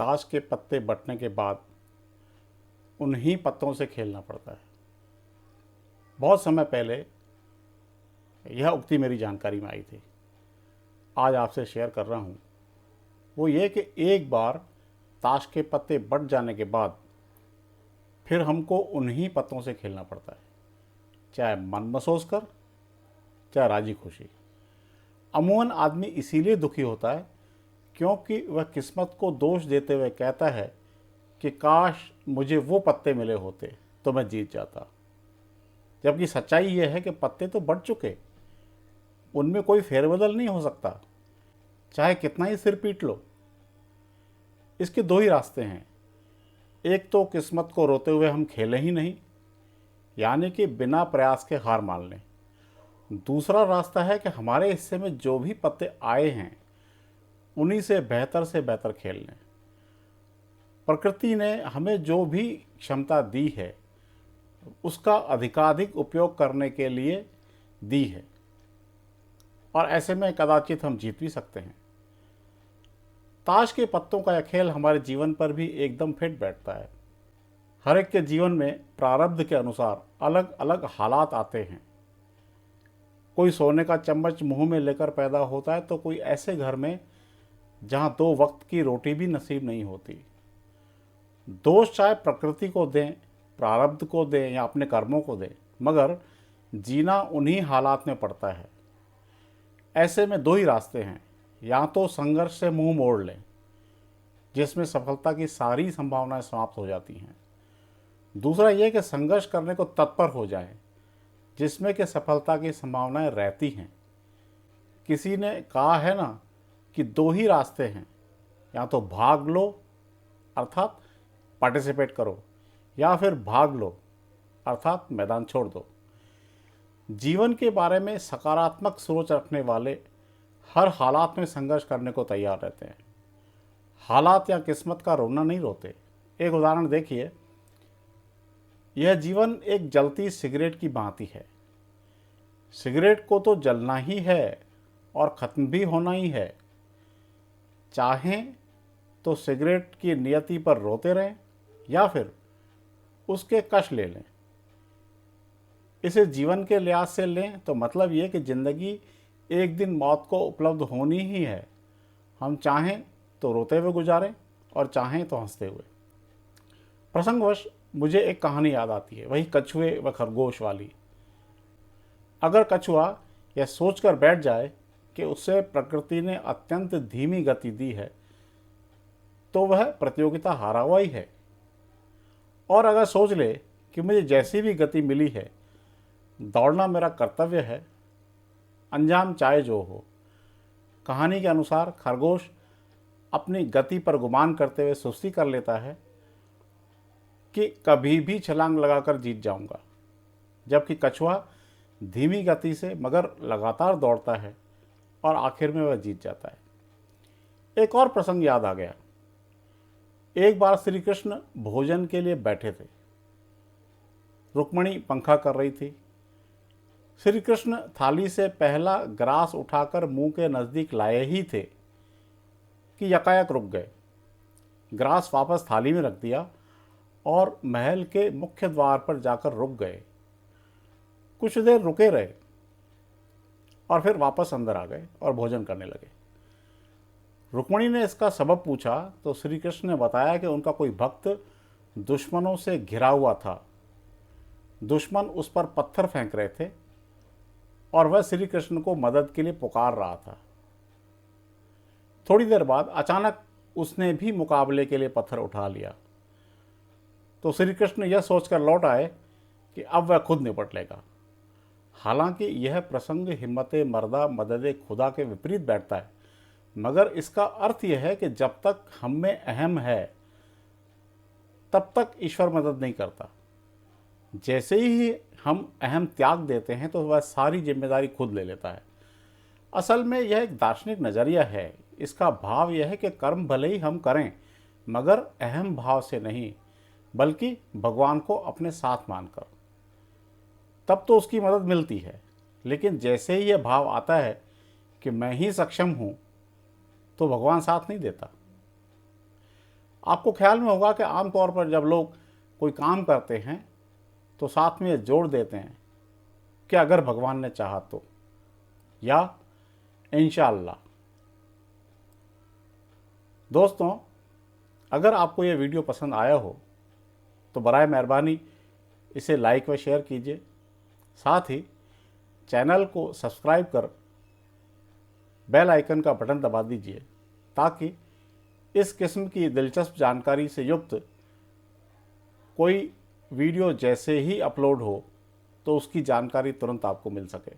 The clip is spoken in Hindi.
ताश के पत्ते बंटने के बाद उन्हीं पत्तों से खेलना पड़ता है। बहुत समय पहले यह उक्ति मेरी जानकारी में आई थी, आज आपसे शेयर कर रहा हूँ। वो ये कि एक बार ताश के पत्ते बंट जाने के बाद फिर हमको उन्हीं पत्तों से खेलना पड़ता है, चाहे मन मसोस कर, चाहे राजी खुशी। अमूमन आदमी इसीलिए दुखी होता है क्योंकि वह किस्मत को दोष देते हुए कहता है कि काश मुझे वो पत्ते मिले होते तो मैं जीत जाता। जबकि सच्चाई यह है कि पत्ते तो बंट चुके, उनमें कोई फेरबदल नहीं हो सकता, चाहे कितना ही सिर पीट लो। इसके दो ही रास्ते हैं, एक तो किस्मत को रोते हुए हम खेलें ही नहीं, यानी कि बिना प्रयास के हार मान लें। दूसरा रास्ता है कि हमारे हिस्से में जो भी पत्ते आए हैं उन्हीं से बेहतर खेल लें। प्रकृति ने हमें जो भी क्षमता दी है उसका अधिकाधिक उपयोग करने के लिए दी है, और ऐसे में कदाचित हम जीत भी सकते हैं। ताश के पत्तों का यह खेल हमारे जीवन पर भी एकदम फिट बैठता है। हर एक के जीवन में प्रारब्ध के अनुसार अलग अलग हालात आते हैं। कोई सोने का चम्मच मुंह में लेकर पैदा होता है तो कोई ऐसे घर में जहां 2 वक्त की रोटी भी नसीब नहीं होती। दोष चाहे प्रकृति को दें, प्रारब्ध को दें या अपने कर्मों को दें, मगर जीना उन्हीं हालात में पड़ता है। ऐसे में 2 ही रास्ते हैं, या तो संघर्ष से मुंह मोड़ लें जिसमें सफलता की सारी संभावनाएं समाप्त हो जाती हैं। दूसरा यह कि संघर्ष करने को तत्पर हो जाएं जिसमें कि सफलता की संभावनाएं रहती हैं। किसी ने कहा है ना कि 2 ही रास्ते हैं, या तो भाग लो अर्थात पार्टिसिपेट करो, या फिर भाग लो अर्थात मैदान छोड़ दो। जीवन के बारे में सकारात्मक सोच रखने वाले हर हालात में संघर्ष करने को तैयार रहते हैं। हालात या किस्मत का रोना नहीं रोते। एक उदाहरण देखिए, यह जीवन एक जलती सिगरेट की भांति है। सिगरेट को तो जलना ही है और ख़त्म भी होना ही है। चाहें तो सिगरेट की नियति पर रोते रहें या फिर उसके कष्ट ले लें। इसे जीवन के लिहाज से लें तो मतलब ये कि ज़िंदगी एक दिन मौत को उपलब्ध होनी ही है। हम चाहें तो रोते हुए गुजारें और चाहें तो हंसते हुए। प्रसंगवश मुझे एक कहानी याद आती है, वही कछुए व खरगोश वाली। अगर कछुआ यह सोचकर बैठ जाए कि उससे प्रकृति ने अत्यंत धीमी गति दी है तो वह प्रतियोगिता हारा हुआ ही है, और अगर सोच ले कि मुझे जैसी भी गति मिली है दौड़ना मेरा कर्तव्य है, अंजाम चाहे जो हो। कहानी के अनुसार खरगोश अपनी गति पर गुमान करते हुए सुस्ती कर लेता है कि कभी भी छलांग लगाकर जीत जाऊंगा, जबकि कछुआ धीमी गति से मगर लगातार दौड़ता है और आखिर में वह जीत जाता है। एक और प्रसंग याद आ गया। एक बार श्री कृष्ण भोजन के लिए बैठे थे। रुक्मणी पंखा कर रही थी। श्री कृष्ण थाली से पहला ग्रास उठाकर मुंह के नजदीक लाए ही थे कि यकायक रुक गए। ग्रास वापस थाली में रख दिया और महल के मुख्य द्वार पर जाकर रुक गए। कुछ देर रुके रहे और फिर वापस अंदर आ गए और भोजन करने लगे। रुक्मणी ने इसका सबब पूछा तो श्री कृष्ण ने बताया कि उनका कोई भक्त दुश्मनों से घिरा हुआ था। दुश्मन उस पर पत्थर फेंक रहे थे और वह श्री कृष्ण को मदद के लिए पुकार रहा था। थोड़ी देर बाद अचानक उसने भी मुकाबले के लिए पत्थर उठा लिया तो श्री कृष्ण यह सोचकर लौट आए कि अब वह खुद निपट लेगा। हालांकि यह प्रसंग हिम्मते मर्दा मददे खुदा के विपरीत बैठता है, मगर इसका अर्थ यह है कि जब तक हम में अहम है तब तक ईश्वर मदद नहीं करता। जैसे ही हम अहम त्याग देते हैं तो वह सारी जिम्मेदारी खुद ले लेता है। असल में यह एक दार्शनिक नज़रिया है। इसका भाव यह है कि कर्म भले ही हम करें मगर अहम भाव से नहीं, बल्कि भगवान को अपने साथ मानकर, तब तो उसकी मदद मिलती है। लेकिन जैसे ही यह भाव आता है कि मैं ही सक्षम हूँ तो भगवान साथ नहीं देता। आपको ख्याल में होगा कि आमतौर पर जब लोग कोई काम करते हैं तो साथ में ये जोड़ देते हैं कि अगर भगवान ने चाहा तो, या इंशाअल्लाह। दोस्तों, अगर आपको ये वीडियो पसंद आया हो तो बराए मेहरबानी इसे लाइक व शेयर कीजिए। साथ ही चैनल को सब्सक्राइब कर बेल आइकन का बटन दबा दीजिए ताकि इस किस्म की दिलचस्प जानकारी से युक्त कोई वीडियो जैसे ही अपलोड हो तो उसकी जानकारी तुरंत आपको मिल सके।